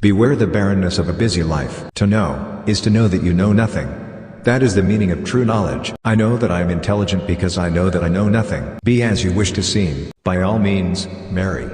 Beware the barrenness of a busy life. To know, is to know that you know nothing. That is the meaning of true knowledge. I know that I am intelligent because I know that I know nothing. Be as you wish to seem. By all means, marry.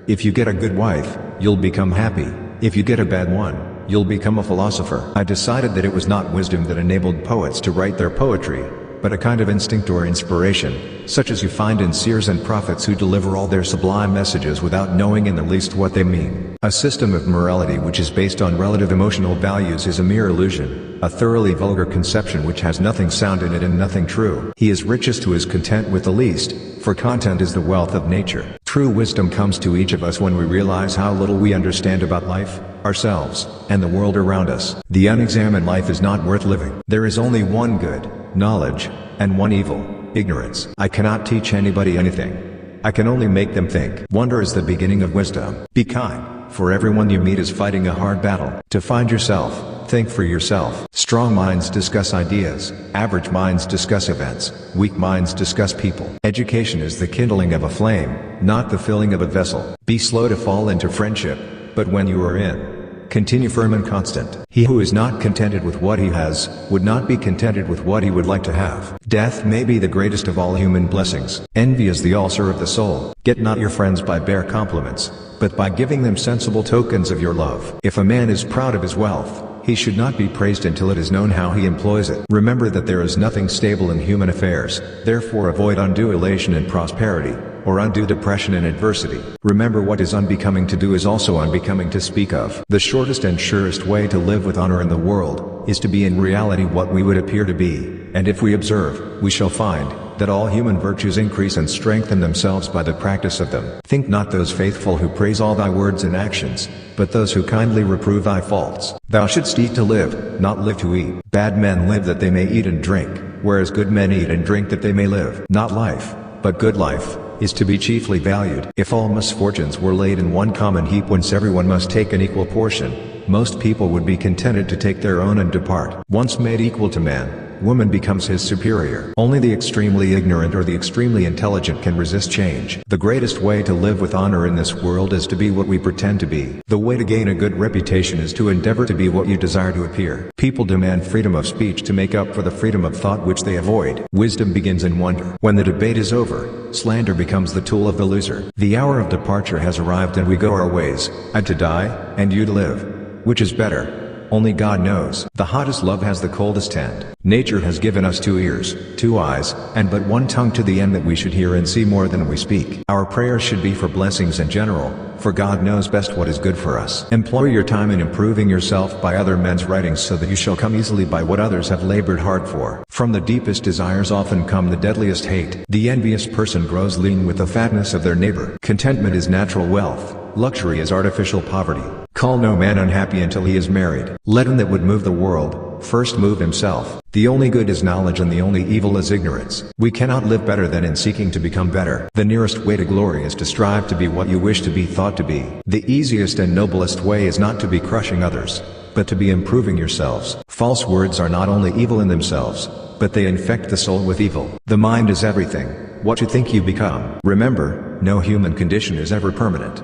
If you get a good wife, you'll become happy. If you get a bad one, you'll become a philosopher. I decided that it was not wisdom that enabled poets to write their poetry, but a kind of instinct or inspiration, such as you find in seers and prophets who deliver all their sublime messages without knowing in the least what they mean. A system of morality which is based on relative emotional values is a mere illusion, a thoroughly vulgar conception which has nothing sound in it and nothing true. He is richest who is content with the least, for content is the wealth of nature. True wisdom comes to each of us when we realize how little we understand about life, ourselves, and the world around us. The unexamined life is not worth living. There is only one good, knowledge, and one evil, ignorance. I cannot teach anybody anything. I can only make them think. Wonder is the beginning of wisdom. Be kind, for everyone you meet is fighting a hard battle. To find yourself, think for yourself. Strong minds discuss ideas, average minds discuss events, weak minds discuss people. Education is the kindling of a flame, not the filling of a vessel. Be slow to fall into friendship, but when you are in, continue firm and constant. He who is not contented with what he has, would not be contented with what he would like to have. Death may be the greatest of all human blessings. Envy is the ulcer of the soul. Get not your friends by bare compliments, but by giving them sensible tokens of your love. If a man is proud of his wealth, he should not be praised until it is known how he employs it. Remember that there is nothing stable in human affairs, therefore avoid undue elation in prosperity, or undue depression in adversity. Remember what is unbecoming to do is also unbecoming to speak of. The shortest and surest way to live with honor in the world, is to be in reality what we would appear to be, and if we observe, we shall find, that all human virtues increase and strengthen themselves by the practice of them. Think not those faithful who praise all thy words and actions, but those who kindly reprove thy faults. Thou shouldst eat to live, not live to eat. Bad men live that they may eat and drink, whereas good men eat and drink that they may live. Not life, but good life, is to be chiefly valued. If all misfortunes were laid in one common heap whence everyone must take an equal portion, most people would be contented to take their own and depart. Once made equal to man, woman becomes his superior. Only the extremely ignorant or the extremely intelligent can resist change. The greatest way to live with honor in this world is to be what we pretend to be. The way to gain a good reputation is to endeavor to be what you desire to appear. People demand freedom of speech to make up for the freedom of thought which they avoid. Wisdom begins in wonder. When the debate is over, slander becomes the tool of the loser. The hour of departure has arrived and we go our ways, I to die, and you to live. Which is better? Only God knows. The hottest love has the coldest end. Nature has given us 2 ears, 2 eyes, and but 1 tongue to the end that we should hear and see more than we speak. Our prayers should be for blessings in general, for God knows best what is good for us. Employ your time in improving yourself by other men's writings so that you shall come easily by what others have labored hard for. From the deepest desires often come the deadliest hate. The envious person grows lean with the fatness of their neighbor. Contentment is natural wealth. Luxury is artificial poverty. Call no man unhappy until he is married. Let him that would move the world, first move himself. The only good is knowledge and the only evil is ignorance. We cannot live better than in seeking to become better. The nearest way to glory is to strive to be what you wish to be thought to be. The easiest and noblest way is not to be crushing others, but to be improving yourselves. False words are not only evil in themselves, but they infect the soul with evil. The mind is everything. What you think you become. Remember, no human condition is ever permanent.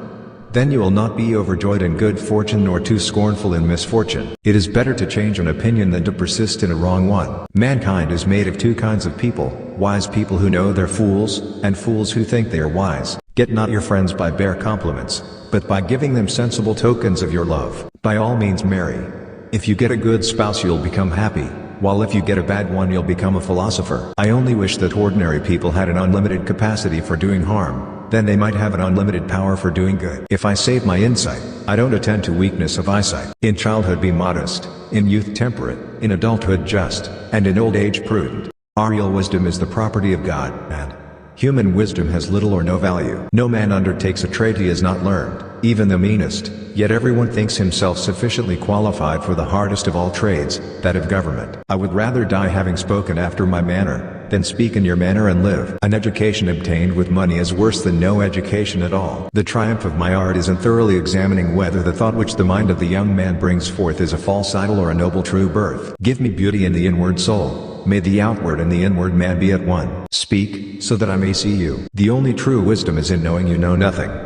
Then you will not be overjoyed in good fortune nor too scornful in misfortune. It is better to change an opinion than to persist in a wrong one. Mankind is made of 2 kinds of people, wise people who know they're fools, and fools who think they are wise. Get not your friends by bare compliments, but by giving them sensible tokens of your love. By all means marry. If you get a good spouse you'll become happy, while if you get a bad one you'll become a philosopher. I only wish that ordinary people had an unlimited capacity for doing harm. Then they might have an unlimited power for doing good. If I save my insight, I don't attend to weakness of eyesight. In childhood be modest, in youth temperate, in adulthood just, and in old age prudent. Real wisdom is the property of God, and human wisdom has little or no value. No man undertakes a trade he has not learned, even the meanest, yet everyone thinks himself sufficiently qualified for the hardest of all trades, that of government. I would rather die having spoken after my manner, than speak in your manner and live. An education obtained with money is worse than no education at all. The triumph of my art is in thoroughly examining whether the thought which the mind of the young man brings forth is a false idol or a noble true birth. Give me beauty in the inward soul. May the outward and the inward man be at one. Speak, so that I may see you. The only true wisdom is in knowing you know nothing.